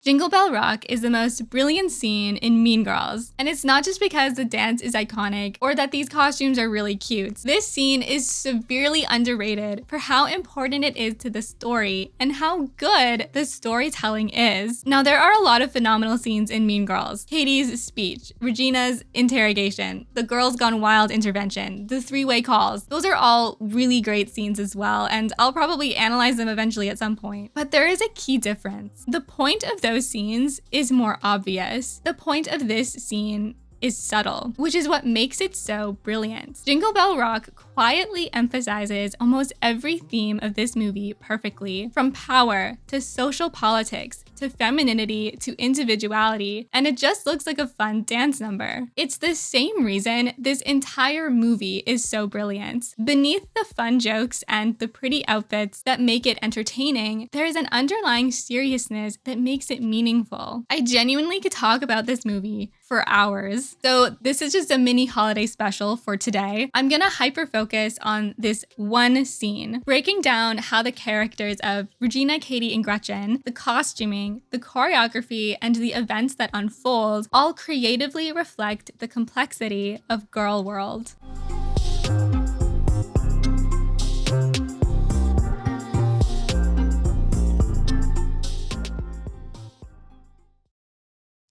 Jingle Bell Rock is the most brilliant scene in Mean Girls, and it's not just because the dance is iconic or that these costumes are really cute. This scene is severely underrated for how important it is to the story and how good the storytelling is. Now, there are a lot of phenomenal scenes in Mean Girls. Cady's speech, Regina's interrogation, the Girls Gone Wild intervention, the three-way calls. Those are all really great scenes as well, and I'll probably analyze them eventually at some point. But there is a key difference. The point of those scenes is more obvious. The point of this scene is subtle, which is what makes it so brilliant. Jingle Bell Rock quietly emphasizes almost every theme of this movie perfectly, from power to social politics to femininity to individuality, and it just looks like a fun dance number. It's the same reason this entire movie is so brilliant. Beneath the fun jokes and the pretty outfits that make it entertaining, there is an underlying seriousness that makes it meaningful. I genuinely could talk about this movie for hours. So this is just a mini holiday special for today. I'm gonna hyper focus on this one scene, breaking down how the characters of Regina, Cady, and Gretchen, the costuming, the choreography, and the events that unfold all creatively reflect the complexity of Girl World.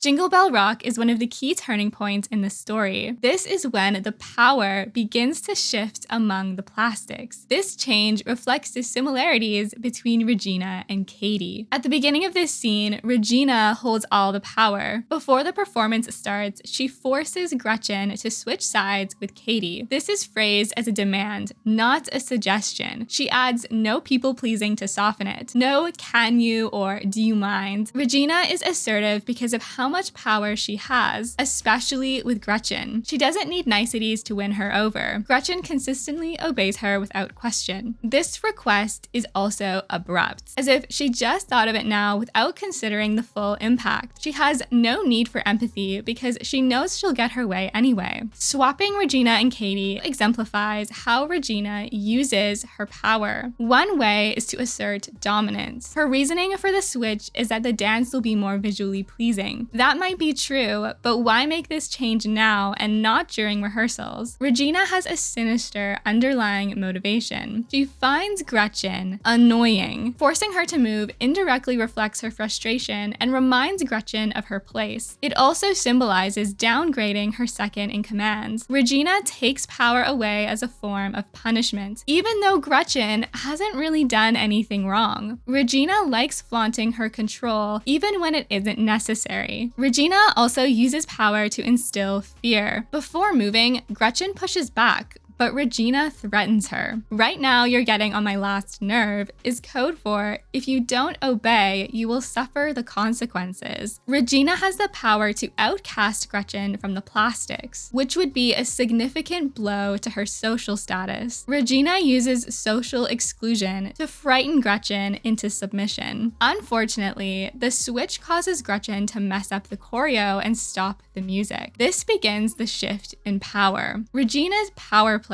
Jingle Bell Rock is one of the key turning points in the story. This is when the power begins to shift among the plastics. This change reflects the similarities between Regina and Cady. At the beginning of this scene, Regina holds all the power. Before the performance starts, she forces Gretchen to switch sides with Cady. This is phrased as a demand, not a suggestion. She adds no people-pleasing to soften it. No can you or do you mind. Regina is assertive because of how much power she has, especially with Gretchen. She doesn't need niceties to win her over. Gretchen consistently obeys her without question. This request is also abrupt, as if she just thought of it now without considering the full impact. She has no need for empathy because she knows she'll get her way anyway. Swapping Regina and Cady exemplifies how Regina uses her power. One way is to assert dominance. Her reasoning for the switch is that the dance will be more visually pleasing. That might be true, but why make this change now and not during rehearsals? Regina has a sinister underlying motivation. She finds Gretchen annoying. Forcing her to move indirectly reflects her frustration and reminds Gretchen of her place. It also symbolizes downgrading her second in command. Regina takes power away as a form of punishment, even though Gretchen hasn't really done anything wrong. Regina likes flaunting her control even when it isn't necessary. Regina also uses power to instill fear. Before moving, Gretchen pushes back, but Regina threatens her. Right now, you're getting on my last nerve is code for if you don't obey, you will suffer the consequences. Regina has the power to outcast Gretchen from the plastics, which would be a significant blow to her social status. Regina uses social exclusion to frighten Gretchen into submission. Unfortunately, the switch causes Gretchen to mess up the choreo and stop the music. This begins the shift in power. Regina's power play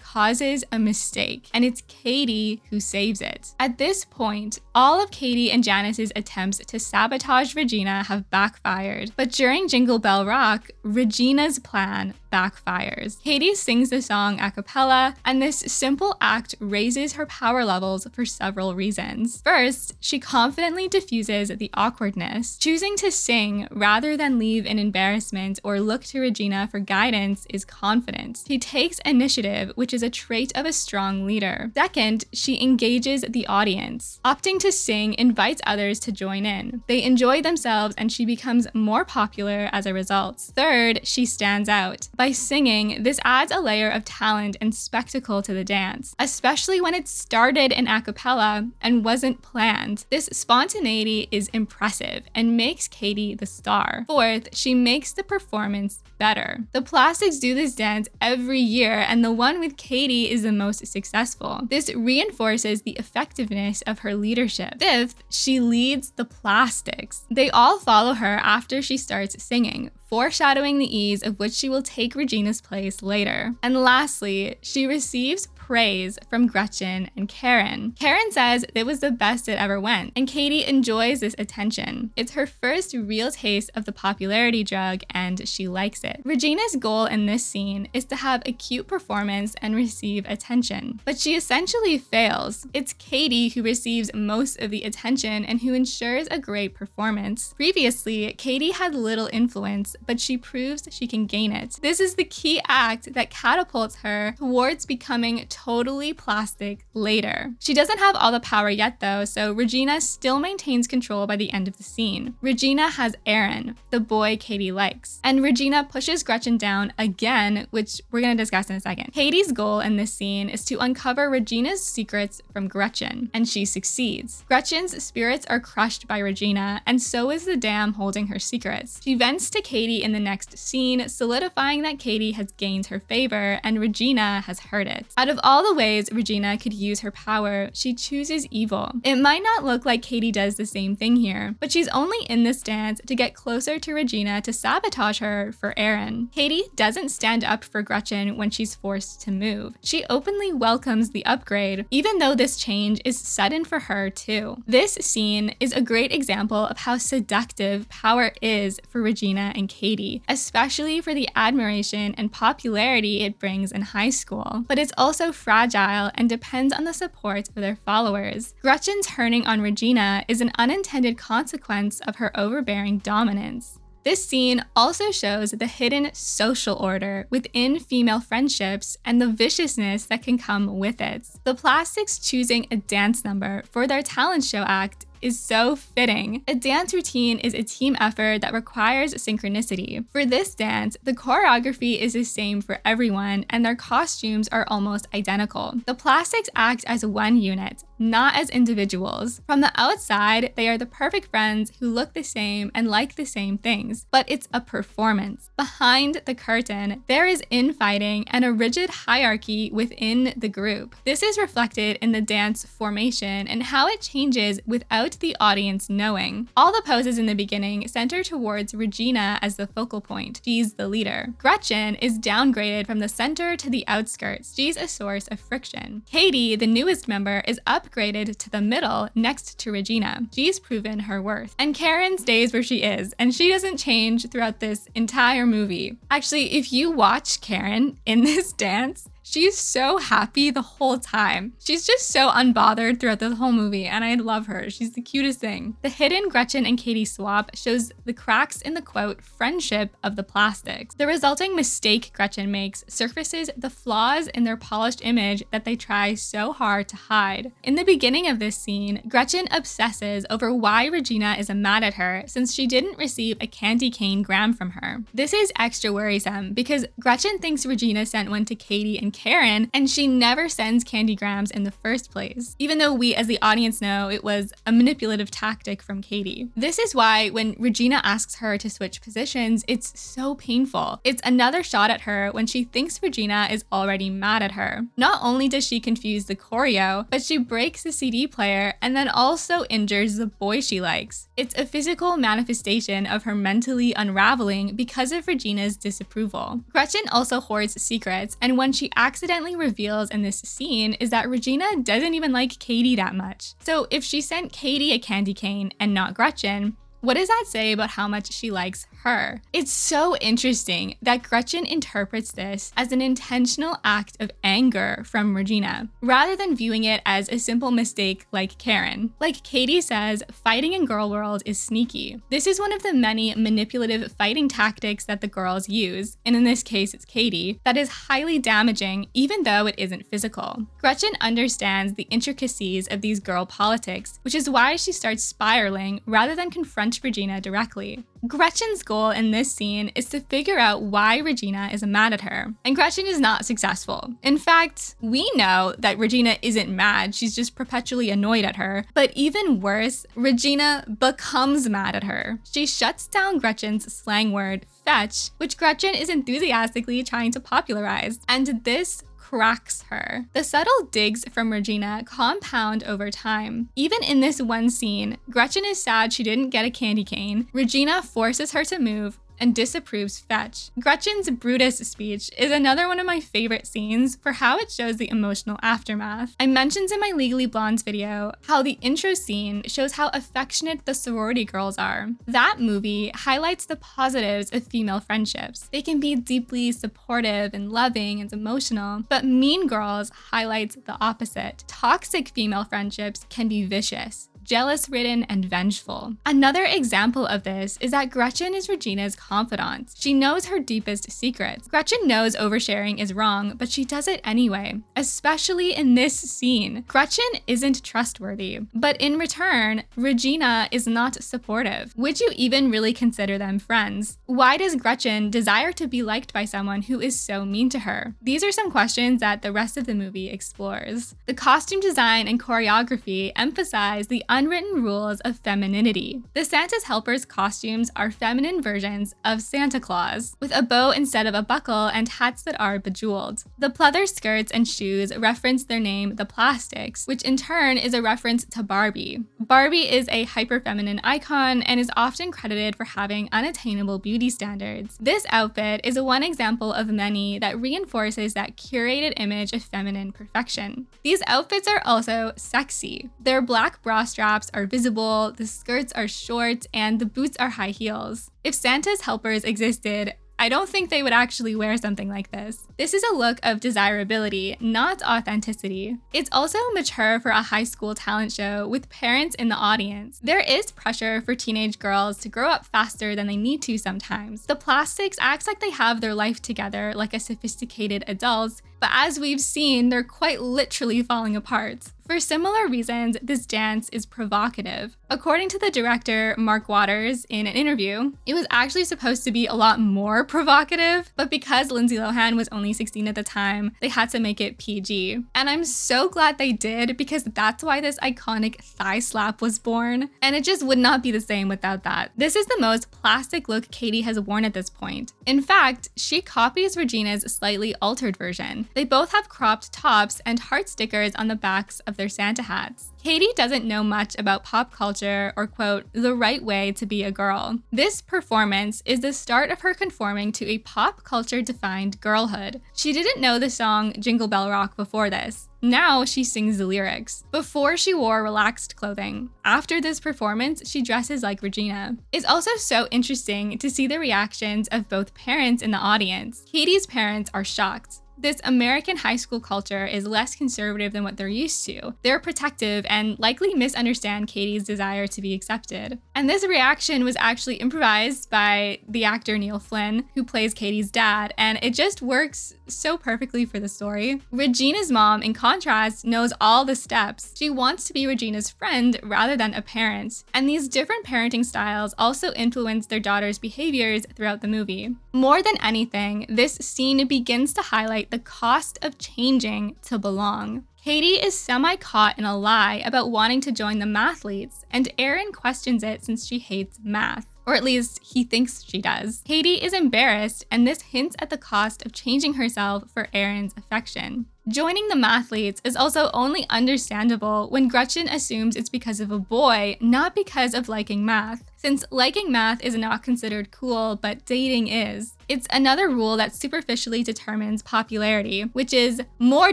causes a mistake, and it's Cady who saves it. At this point, all of Cady and Janice's attempts to sabotage Regina have backfired, but during Jingle Bell Rock, Regina's plan backfires. Cady sings the song a cappella, and this simple act raises her power levels for several reasons. First, she confidently diffuses the awkwardness. Choosing to sing rather than leave in embarrassment or look to Regina for guidance is confident. She takes initiative, which is a trait of a strong leader. Second, she engages the audience. Opting to sing invites others to join in. They enjoy themselves, and she becomes more popular as a result. Third, she stands out. By singing, this adds a layer of talent and spectacle to the dance, especially when it started in a cappella and wasn't planned. This spontaneity is impressive and makes Cady the star. Fourth, she makes the performance better. The plastics do this dance every year, and the one with Cady is the most successful. This reinforces the effectiveness of her leadership. Fifth, she leads the plastics. They all follow her after she starts singing, foreshadowing the ease of which she will take Regina's place later. And lastly, she receives praise from Gretchen and Karen. Karen says it was the best it ever went, and Cady enjoys this attention. It's her first real taste of the popularity drug, and she likes it. Regina's goal in this scene is to have a cute performance and receive attention, but she essentially fails. It's Cady who receives most of the attention and who ensures a great performance. Previously, Cady had little influence, but she proves she can gain it. This is the key act that catapults her towards becoming totally plastic later. She doesn't have all the power yet though, so Regina still maintains control by the end of the scene. Regina has Heron, the boy Cady likes, and Regina pushes Gretchen down again, which we're going to discuss in a second. Cady's goal in this scene is to uncover Regina's secrets from Gretchen, and she succeeds. Gretchen's spirits are crushed by Regina, and so is the dam holding her secrets. She vents to Cady in the next scene, solidifying that Cady has gained her favor and Regina has heard it. Out of all the ways Regina could use her power, she chooses evil. It might not look like Cady does the same thing here, but she's only in this dance to get closer to Regina to sabotage her for Heron. Cady doesn't stand up for Gretchen when she's forced to move. She openly welcomes the upgrade, even though this change is sudden for her too. This scene is a great example of how seductive power is for Regina and Cady, especially for the admiration and popularity it brings in high school. But it's also fragile and depends on the support of their followers. Gretchen turning on Regina is an unintended consequence of her overbearing dominance. This scene also shows the hidden social order within female friendships and the viciousness that can come with it. The Plastics choosing a dance number for their talent show act is so fitting. A dance routine is a team effort that requires synchronicity. For this dance, the choreography is the same for everyone and their costumes are almost identical. The Plastics act as one unit, not as individuals. From the outside, they are the perfect friends who look the same and like the same things, but it's a performance. Behind the curtain, there is infighting and a rigid hierarchy within the group. This is reflected in the dance formation and how it changes without the audience knowing. All the poses in the beginning center towards Regina as the focal point. She's the leader. Gretchen is downgraded from the center to the outskirts. She's a source of friction. Cady, the newest member, is upgraded to the middle next to Regina. She's proven her worth. And Karen stays where she is, and she doesn't change throughout this entire movie. Actually, if you watch Karen in this dance, she's so happy the whole time. She's just so unbothered throughout the whole movie, and I love her. She's the cutest thing. The hidden Gretchen and Cady swap shows the cracks in the quote, friendship of the Plastics. The resulting mistake Gretchen makes surfaces the flaws in their polished image that they try so hard to hide. In the beginning of this scene, Gretchen obsesses over why Regina is mad at her since she didn't receive a candy cane gram from her. This is extra worrisome because Gretchen thinks Regina sent one to Cady and Karen, and she never sends candygrams in the first place, even though we as the audience know it was a manipulative tactic from Cady. This is why when Regina asks her to switch positions, it's so painful. It's another shot at her when she thinks Regina is already mad at her. Not only does she confuse the choreo, but she breaks the CD player and then also injures the boy she likes. It's a physical manifestation of her mentally unraveling because of Regina's disapproval. Gretchen also hoards secrets, and when she accidentally reveals in this scene is that Regina doesn't even like Cady that much. So if she sent Cady a candy cane and not Gretchen, what does that say about how much she likes her? It's so interesting that Gretchen interprets this as an intentional act of anger from Regina, rather than viewing it as a simple mistake like Karen. Like Cady says, fighting in Girl World is sneaky. This is one of the many manipulative fighting tactics that the girls use, and in this case it's Cady, that is highly damaging even though it isn't physical. Gretchen understands the intricacies of these girl politics, which is why she starts spiraling rather than confront Regina directly. Gretchen's goal in this scene is to figure out why Regina is mad at her, and Gretchen is not successful. In fact, we know that Regina isn't mad, she's just perpetually annoyed at her, but even worse, Regina becomes mad at her. She shuts down Gretchen's slang word, fetch, which Gretchen is enthusiastically trying to popularize, and this cracks her. The subtle digs from Regina compound over time. Even in this one scene, Gretchen is sad she didn't get a candy cane, Regina forces her to move, and disapproves fetch. Gretchen's Brutus speech is another one of my favorite scenes for how it shows the emotional aftermath. I mentioned in my Legally Blondes video how the intro scene shows how affectionate the sorority girls are. That movie highlights the positives of female friendships. They can be deeply supportive and loving and emotional, but Mean Girls highlights the opposite. Toxic female friendships can be vicious, jealous-ridden, and vengeful. Another example of this is that Gretchen is Regina's confidant. She knows her deepest secrets. Gretchen knows oversharing is wrong, but she does it anyway, especially in this scene. Gretchen isn't trustworthy, but in return, Regina is not supportive. Would you even really consider them friends? Why does Gretchen desire to be liked by someone who is so mean to her? These are some questions that the rest of the movie explores. The costume design and choreography emphasize the unwritten rules of femininity. The Santa's helpers' costumes are feminine versions of Santa Claus, with a bow instead of a buckle and hats that are bejeweled. The pleather skirts and shoes reference their name, the Plastics, which in turn is a reference to Barbie. Barbie is a hyper-feminine icon and is often credited for having unattainable beauty standards. This outfit is one example of many that reinforces that curated image of feminine perfection. These outfits are also sexy. Their black bra straps are visible, the skirts are short, and the boots are high heels. If Santa's helpers existed, I don't think they would actually wear something like this. This is a look of desirability, not authenticity. It's also mature for a high school talent show with parents in the audience. There is pressure for teenage girls to grow up faster than they need to sometimes. The Plastics acts like they have their life together like a sophisticated adults, but as we've seen, they're quite literally falling apart. For similar reasons, this dance is provocative. According to the director, Mark Waters, in an interview, it was actually supposed to be a lot more provocative, but because Lindsay Lohan was only 16 at the time, they had to make it PG. And I'm so glad they did, because that's why this iconic thigh slap was born, and it just would not be the same without that. This is the most plastic look Cady has worn at this point. In fact, she copies Regina's slightly altered version. They both have cropped tops and heart stickers on the backs of their Santa hats. Cady doesn't know much about pop culture or, quote, the right way to be a girl. This performance is the start of her conforming to a pop culture defined girlhood. She didn't know the song Jingle Bell Rock before this. Now she sings the lyrics. Before she wore relaxed clothing. After this performance, she dresses like Regina. It's also so interesting to see the reactions of both parents in the audience. Cady's parents are shocked. This American high school culture is less conservative than what they're used to. They're protective and likely misunderstand Cady's desire to be accepted. And this reaction was actually improvised by the actor Neil Flynn, who plays Cady's dad, and it just works so perfectly for the story. Regina's mom, in contrast, knows all the steps. She wants to be Regina's friend rather than a parent. And these different parenting styles also influence their daughter's behaviors throughout the movie. More than anything, this scene begins to highlight the cost of changing to belong. Cady is semi-caught in a lie about wanting to join the mathletes, and Aaron questions it since she hates math. Or at least he thinks she does. Cady is embarrassed, and this hints at the cost of changing herself for Aaron's affection. Joining the mathletes is also only understandable when Gretchen assumes it's because of a boy, not because of liking math. Since liking math is not considered cool, but dating is. It's another rule that superficially determines popularity, which is more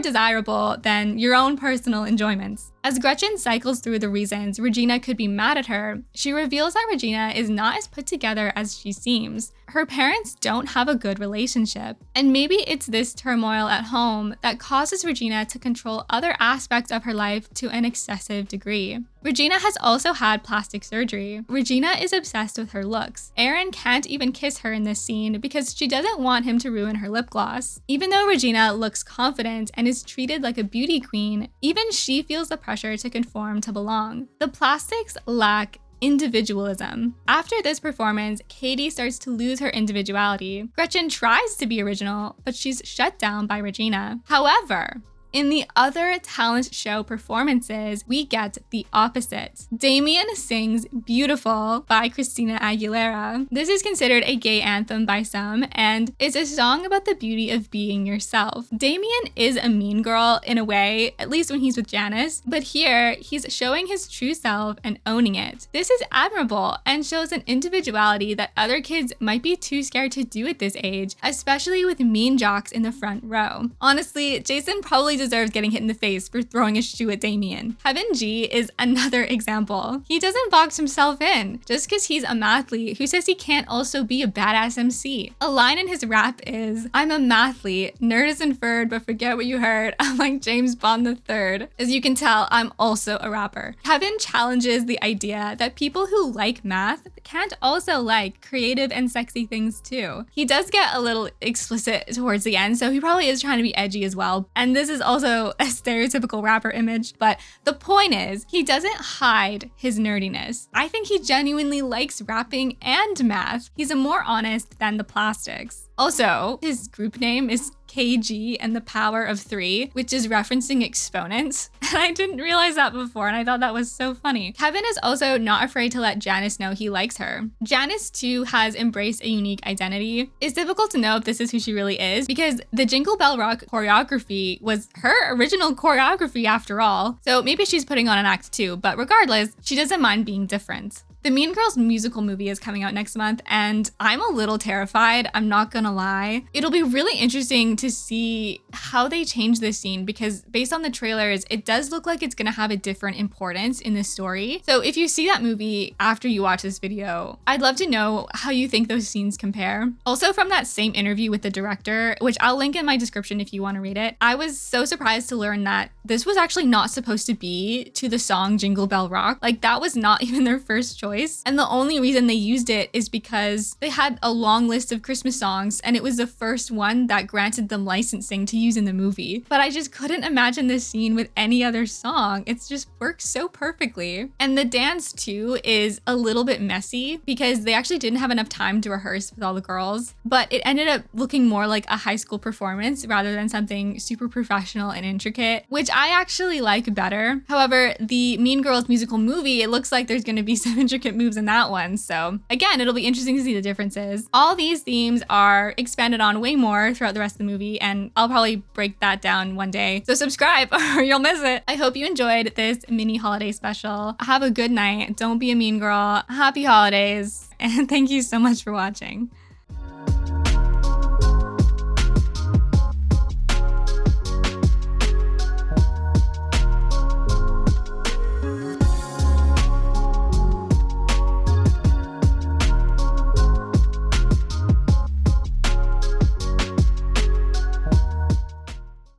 desirable than your own personal enjoyments. As Gretchen cycles through the reasons Regina could be mad at her, she reveals that Regina is not as put together as she seems. Her parents don't have a good relationship, and maybe it's this turmoil at home that causes Regina to control other aspects of her life to an excessive degree. Regina has also had plastic surgery. Regina is obsessed with her looks. Aaron can't even kiss her in this scene because she doesn't want him to ruin her lip gloss. Even though Regina looks confident and is treated like a beauty queen, even she feels the pressure to conform to belong. The Plastics lack individualism. After this performance, Cady starts to lose her individuality. Gretchen tries to be original, but she's shut down by Regina. However, In the other talent show performances, we get the opposite. Damien sings Beautiful by Christina Aguilera. This is considered a gay anthem by some, and it's a song about the beauty of being yourself. Damien is a mean girl in a way, at least when he's with Janice, but here he's showing his true self and owning it. This is admirable and shows an individuality that other kids might be too scared to do at this age, especially with mean jocks in the front row. Honestly, Jason probably deserves getting hit in the face for throwing a shoe at Damien. Kevin G is another example. He doesn't box himself in just because he's a mathlete who says he can't also be a badass MC. A line in his rap is, "I'm a mathlete, nerd is inferred, but forget what you heard. I'm like James Bond III. As you can tell, I'm also a rapper. Kevin challenges the idea that people who like math can't also like creative and sexy things too. He does get a little explicit towards the end, so he probably is trying to be edgy as well. And this is also a stereotypical rapper image, but the point is, he doesn't hide his nerdiness. I think he genuinely likes rapping and math. He's a more honest than the plastics. Also, his group name is KG and the power of 3, which is referencing exponents. And I didn't realize that before, and I thought that was so funny. Kevin is also not afraid to let Janice know he likes her. Janice, too, has embraced a unique identity. It's difficult to know if this is who she really is, because the Jingle Bell Rock choreography was her original choreography after all. So maybe she's putting on an act too, but regardless, she doesn't mind being different. The Mean Girls musical movie is coming out next month, and I'm a little terrified, I'm not gonna lie. It'll be really interesting to see how they change this scene, because based on the trailers, it does look like it's gonna have a different importance in the story. So if you see that movie after you watch this video, I'd love to know how you think those scenes compare. Also, from that same interview with the director, which I'll link in my description if you want to read it, I was so surprised to learn that this was actually not supposed to be to the song Jingle Bell Rock. Like, that was not even their first choice. And the only reason they used it is because they had a long list of Christmas songs, and it was the first one that granted them licensing to use in the movie. But I just couldn't imagine this scene with any other song. It just works so perfectly. And the dance too is a little bit messy because they actually didn't have enough time to rehearse with all the girls, but it ended up looking more like a high school performance rather than something super professional and intricate, which I actually like better. However, the Mean Girls musical movie, it looks like there's going to be some intricate moves in that one. So again, it'll be interesting to see the differences. All these themes are expanded on way more throughout the rest of the movie, and I'll probably break that down one day. So subscribe or you'll miss it. I hope you enjoyed this mini holiday special. Have a good night. Don't be a mean girl. Happy holidays. And thank you so much for watching.